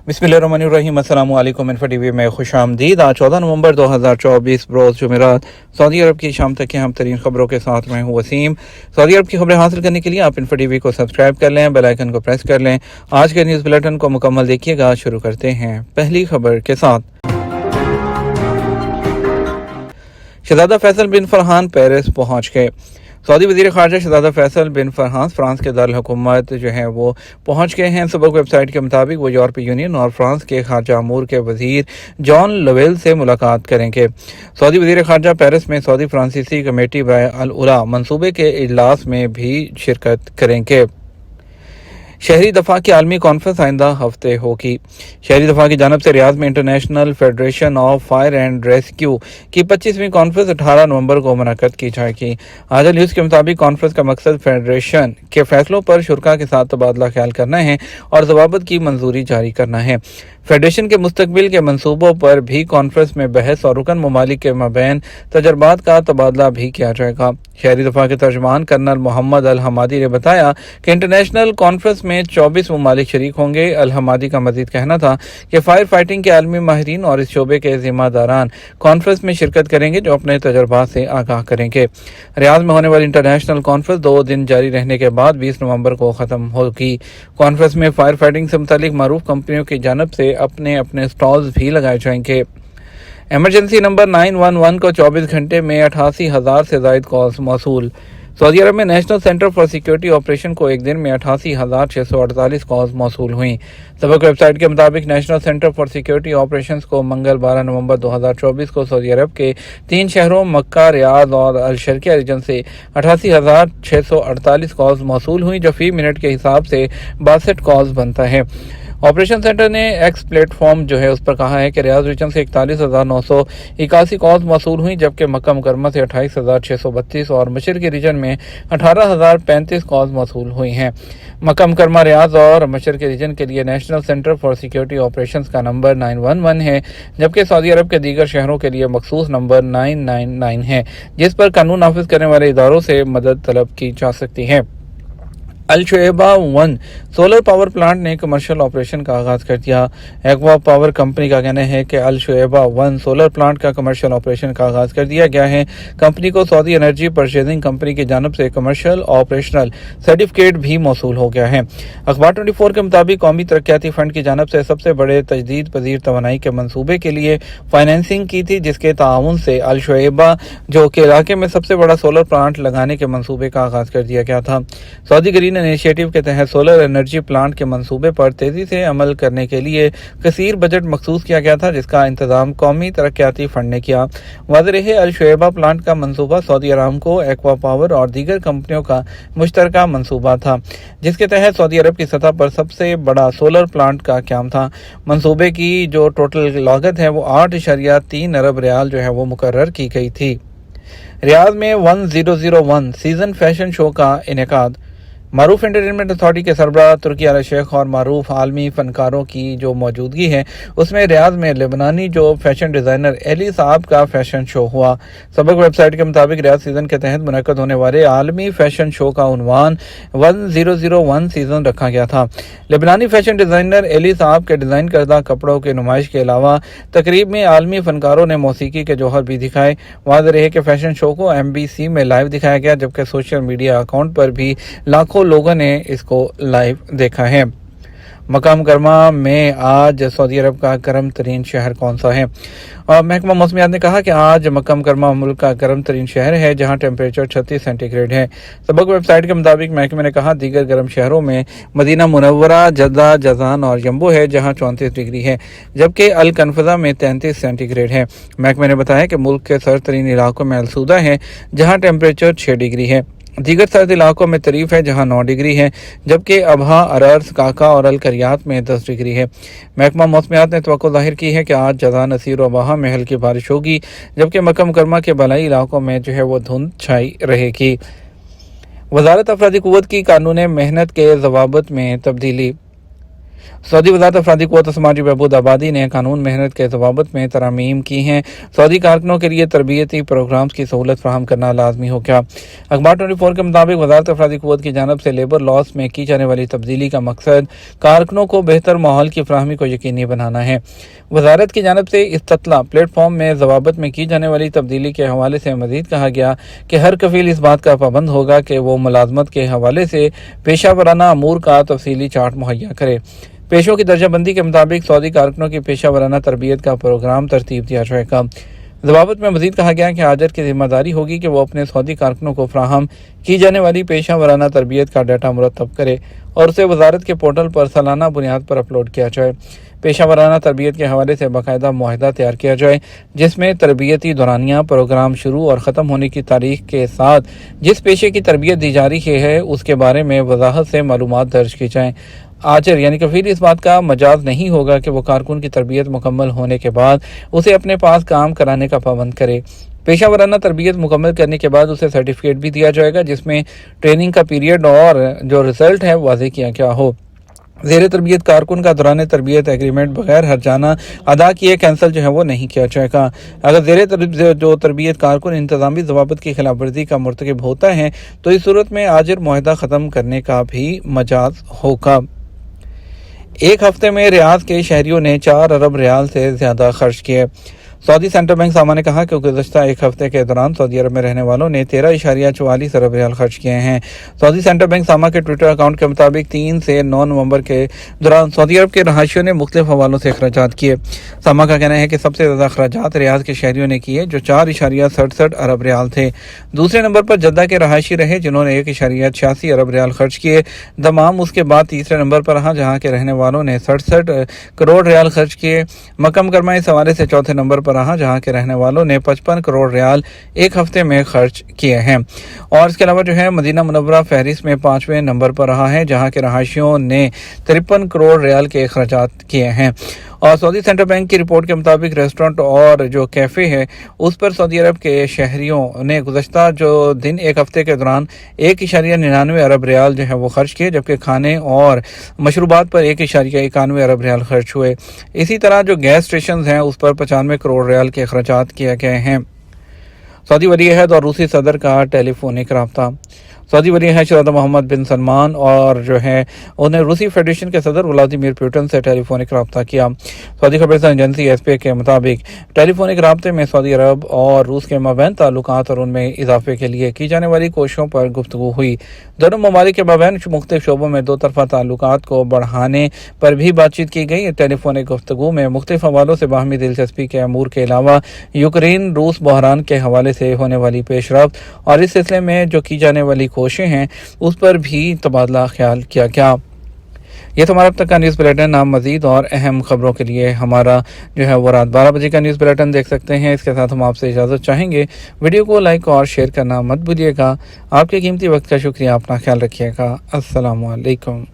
बिस्मिल्लाहिर्रहमानिर्रहीम। अस्सलाम वालेकुम। इन्फो टीवी में खुश आमदीद। आज 14 नवंबर 2024 रोज़ जुमेरात सऊदी अरब की शाम तक की अहम तरीन खबरों के साथ मैं हूँ वसीम। सऊदी अरब की खबरें हासिल करने के लिए आप इन्फो टीवी को सब्सक्राइब कर लें, बेल आइकन को प्रेस कर लें। आज के न्यूज़ बुलेटिन को मुकम्मल देखिएगा। शुरू करते हैं पहली खबर के साथ। शहजादा फैसल बिन फरहान पेरिस पहुँच गए। सऊदी वज़ीर ख़ारजा शहजादा फैसल बिन फरहान फ्रांस के दारुल हुकूमत जो है वो पहुँच गए हैं। सबक वेबसाइट के मुताबिक वो यूरोपीय यूनियन और फ्रांस के ख़ारजा अमूर के वज़ीर जॉन लवेल से मुलाकात करेंगे। सऊदी वज़ीर ख़ारजा पेरिस में सऊदी फ्रांसीसी कमेटी व अल उला मंसूबे के इजलास में भी शिरकत करेंगे। शहरी दफा की आलमी कॉन्फ्रेंस आइंदा हफ्ते होगी। शहरी दफा की जानब से रियाद में international federation of fire and rescue की 25वीं कॉन्फ्रेंस 18 नवंबर को मुनक़द की जाएगी। आज़ाद न्यूज़ के मुताबिक कॉन्फ्रेंस का मकसद फेडरेशन के फैसलों पर शुरा के साथ तबादला ख्याल करना है और ज़वाबत की मंजूरी जारी करना है। फेडरेशन के मुस्तकबिल के मनसूबों पर भी कॉन्फ्रेंस में बहस और रुकन ममालिक के मबैन तजर्बात का तबादला भी किया जाएगा। शहरी दफा के तर्जमान कर्नल मोहम्मद अल हमादी ने बताया कि इंटरनेशनल कॉन्फ्रेंस में 24 ममालिक शरीक होंगे। अल हमादी का मजीद कहना था कि फायर फाइटिंग के आलमी माहिरीन और इस शोबे के जिम्मेदारान कॉन्फ्रेंस में शिरकत करेंगे जो अपने तजर्बात से आगाह करेंगे। रियाद में होने वाली इंटरनेशनल कॉन्फ्रेंस 2 दिन जारी रहने के बाद 20 नवंबर को ख़त्म होगी। कॉन्फ्रेंस में फायर फाइटिंग से मुतालिक मारूफ कंपनियों की जानब से अपने अपने स्टॉल्स भी लगाए जाएंगे। एमरजेंसी नंबर 911 को 24 घंटे में 88,000 से ज़ायद कॉल्स मौसूल। सऊदी अरब में national centre for security operation को एक दिन में 88,648 कॉल्स मौसूल हुई। सबक वेबसाइट के मुताबिक national centre for security operations को मंगल 12 नवंबर 2024 को सऊदी अरब के 3 शहरों मक्का, रियाद और अल शर्किया रीजन से 88,648 कॉल्स मौसूल हुई, जो फी मिनट के हिसाब से 62 कॉल्स बनता है। ऑपरेशन सेंटर ने एक्स प्लेटफॉर्म जो है उस पर कहा है कि रियाद रीजन से 41,981 कॉल्स मौसूल हुई, जबकि मक्का मुकरमा से 28,632 और मशरकी रीजन में 18,035 कॉल्स मौसूल हुई हैं। मक्का मुकरमा, रियाद और मशरकी रीजन के लिए national centre for security operations का नंबर 911 है, जबकि सऊदी अरब के दीगर शहरों के लिए मखसूस नंबर 999 है, जिस पर कानून नाफिज करने वाले इदारों से मदद तलब की जा सकती है। अल शुएबा 1 सोलर पावर प्लांट ने कमर्शियल ऑपरेशन का आगाज कर दिया। एक्वा पावर कंपनी का कहना है कि अल शुएबा 1 सोलर प्लांट का कमर्शियल ऑपरेशन का आगाज कर दिया गया है। कंपनी को सऊदी एनर्जी परचेजिंग कंपनी की जानब से कमर्शियल ऑपरेशनल सर्टिफिकेट भी मौसूल हो गया है। अखबार 24 के मुताबिक कौमी तरक्याती फंड की जानब से सबसे बड़े तजदीद पजीर तवानाई के मनसूबे के लिए फाइनेंसिंग की थी, जिसके ताउन से अल शुएबा जो कि इलाके में सबसे बड़ा सोलर प्लांट लगाने के मनसूबे का आगाज कर दिया गया था। सऊदी ग्रीन इनिशिएटिव के तहत सोलर एनर्जी प्लांट के मंसूबे पर तेजी से अमल करने के लिए कसीर बजट मखसूस किया गया था, जिसका इंतजाम कौमी तरक्याती फंड ने किया। वाज़ेह रहे अल शुएबा प्लांट का मंसूबा सऊदी अरामको, एक्वा पावर और दीगर कंपनियों का मुश्तरका मंसूबा था, जिसके तहत सऊदी अरब की सतह पर सबसे बड़ा सोलर प्लांट का क़याम था। मंसूबे की जो टोटल लागत है वो 8.3 अरब रियाल जो है वो मुकर्रर की गई थी। रियाद में 1001 सीजन फैशन शो का इनेकाद। मारूफ एंटरटेनमेंट अथॉरिटी के सरबराह तुर्की आला शेख और मारूफ आलमी फनकारों की जो मौजूदगी है, उसमें रियाद में लेबनानी जो फैशन डिज़ाइनर एली साहब का फैशन शो हुआ। सबक वेबसाइट के मुताबिक रियाद सीज़न के तहत मुनक़द होने वाले आलमी फैशन शो का उन्वान 1001 सीज़न रखा गया था। लेबनानी फैशन डिज़ाइनर एली साहब के डिज़ाइन करदा कपड़ों की नुमाइश के अलावा तकरीब में आलमी फनकारों ने मौसीकी के जौहर भी दिखाए। वाज़ेह रहे कि फैशन शो को MBC में लाइव दिखाया गया, जबकि सोशल मीडिया अकाउंट पर भी लाखों लोगों ने इसको लाइव देखा है। मक्का मुकरमा में आज सऊदी अरब का गर्म तरीन शहर कौन सा है? और महकमा मौसमियात ने कहा कि आज मक्का मुकरमा मुल्क का गर्म तरीन शहर है, जहां टेम्परेचर 36 सेंटीग्रेड है। सबक वेबसाइट के मुताबिक महकमे ने कहा दीगर गर्म शहरों में मदीना मुनव्वरा, जद्दा, जजान और यम्बो है, जहां 34 डिग्री है, जबकि अल कनफजा में 33 सेंटीग्रेड है। महकमे ने बताया कि मुल्क के सर तरीन इलाकों में अलसूदा है, जहाँ टेम्परेचर 6 डिग्री है। दीगर सर्द इलाकों में तरीफ है, जहां 9 डिग्री है, जबकि अबहा, अरर्स, काका और अल करियात में 10 डिग्री है। महकमा मौसमियात ने तवक्को जाहिर की है कि आज जज़ान, नसीर और अबहा में हल्की बारिश होगी, जबकि मक्का मुकरमा के बलाई इलाकों में जो है वो धुंध छाई रहेगी। वज़ारत अफरादी क़ुव्वत की कानून मेहनत के ज़वाबित में तब्दीली। सऊदी वज़ारत अफरादी क़ुव्वत समाजी बहबूद आबादी ने कानून मेहनत के ज़वाबित में तरमीम की हैं। सऊदी कारकुनों के लिए तरबियती प्रोग्राम्स की सहूलत फराहम करना लाजमी हो गया। अखबार 24 के मुताबिक वज़ारत अफरादी क़ुव्वत की जानिब से लेबर लॉस में की जाने वाली तब्दीली का मकसद कारकुनों को बेहतर माहौल की फराहमी को यकीनी बनाना है। वज़ारत की जानिब से इस्ततला प्लेटफॉर्म में ज़वाबित में की जाने वाली तब्दीली के हवाले से मज़ीद कहा गया कि हर कफ़ील इस बात का पाबंद होगा कि वो मुलाजमत के हवाले से पेशा वराना अमूर का तफसीली चार्ट मुहैया करे। पेशों की दर्जाबंदी के मुताबिक सऊदी कारकुनों की पेशा वराना तरबियत का प्रोग्राम तरतीब दिया जाएगा। ज़वाबित में मज़ीद कहा गया कि हाजर की जिम्मेदारी होगी कि वो अपने सऊदी कारकुनों को फराहम की जाने वाली पेशा वराना तरबियत का डाटा मुरतब करे और उसे वज़ारत के पोर्टल पर सालाना बुनियाद पर अपलोड किया जाए। पेशा वराना तरबियत के हवाले से बाकायदा मुआहदा तैयार किया जाए जिसमें तरबियती दौरानिया प्रोग्राम शुरू और ख़त्म होने की तारीख के साथ जिस पेशे की तरबियत दी जा रही है उसके बारे में वजाहत से मालूमात दर्ज की जाएँ। आचर यानी कफील इस बात का मजाज नहीं होगा कि वो कारकुन की तरबियत मुकम्मल होने के बाद उसे अपने पास काम कराने का पाबंद करे। पेशा वराना तरबियत मुकम्मल करने के बाद उसे सर्टिफिकेट भी दिया जाएगा जिसमें ट्रेनिंग का पीरियड और जो रिजल्ट है वाज़ेह किया गया हो। ज़ेर तरबियत कारकुन का दौरान तरबियत एग्रीमेंट बगैर हर्जाना अदा किए कैंसिल जो है वो नहीं किया जाएगा। अगर ज़ेर तरबियत कारकुन इंतज़ामी ज़वाबित की खिलाफ वर्जी का मुर्तकिब होता है तो इस सूरत में आजिर मुआहदा ख़त्म करने का भी मजाज होगा। एक हफ्ते में रियाद के शहरियों ने 4 अरब रियाल से ज़्यादा खर्च किए। सऊदी सेंट्रल बैंक सामा ने कहा कि गुज़श्ता एक हफ्ते के दौरान सऊदी अरब में रहने वालों ने 13.44 अरब रियाल खर्च किए हैं। सऊदी सेंट्रल बैंक सामा के ट्विटर अकाउंट के मुताबिक 3 से 9 नवंबर के दौरान सऊदी अरब के रहायशियों ने मुख्तलिफ हवालों से अखराजात किए। सामा का कहना है कि सबसे ज़्यादा अखराजात रियाद के शहरियों ने किए जो 4.67 अरब रियाल थे। दूसरे नंबर पर जद्दा के रहायशी रहे जिन्होंने 1.86 अरब रियाल खर्च किए। दमाम उसके बाद तीसरे नंबर पर रहा जहाँ के रहने वालों ने 67 करोड़ रियाल खर्च किए। मक्का मुकरमा इस हवाले से चौथे नंबर पर रहा जहां के रहने वालों ने 55 करोड़ रियाल एक हफ्ते में खर्च किए हैं। और इसके अलावा जो है मदीना मुनव्वरा फहरिस्त में 5वें नंबर पर रहा है जहां के रहायशियों ने 53 करोड़ रियाल के अखराजात किए हैं। और सऊदी सेंट्रल बैंक की रिपोर्ट के मुताबिक रेस्टोरेंट और जो कैफ़े है उस पर सऊदी अरब के शहरियों ने गुज़श्ता जो दिन एक हफ्ते के दौरान 1.99 अरब रियाल जो है वो खर्च किए जबकि खाने और मशरूबात पर 1.91 अरब रियाल खर्च हुए। इसी तरह जो गैस स्टेशन हैं उस पर 95 करोड़ रियाल के अखराजात किए गए हैं। सऊदी वली अहद और रूसी सदर का टेलीफोनिक रब्ता। सऊदी वली अहद शहज़ादा मोहम्मद बिन सलमान और जो है उन्हें रूसी फेडरेशन के सदर व्लादिमीर पुतिन से टेलीफोनिक रब्ता किया। सऊदी खबरसानी एजेंसी SPA के मुताबिक टेलीफोनिक रब्ते में सऊदी अरब और रूस के माबैन ताल्लुकात और उनमें इजाफे के लिए की जाने वाली कोशिशों पर गुफ्तगू हुई। दोनों ममालिक के माबैन मुख्तलिफ शोबों में 2 तरफ़ा ताल्लुकात को बढ़ाने पर भी बातचीत की गई। टेलीफोनिक गुफ्तगू में मुख्तलिफ हवालों से बाहमी दिलचस्पी के अमूर के अलावा यूक्रेन रूस बहरान के हवाले से होने वाली पेशरफ्त और इस सिलसिले में जो की जाने वाली कोशिशें हैं उस पर भी तबादला ख्याल किया गया। ये तो हमारा अब तक का न्यूज़ बुलेटिन। आप मज़ीद और अहम खबरों के लिए हमारा जो है वो रात 12 बजे का न्यूज़ बुलेटिन देख सकते हैं। इसके साथ हम आपसे इजाज़त चाहेंगे। वीडियो को लाइक और शेयर करना मत भूलिएगा। आपके कीमती वक्त का शुक्रिया। अपना ख्याल रखिएगा। अस्सलामु अलैकुम।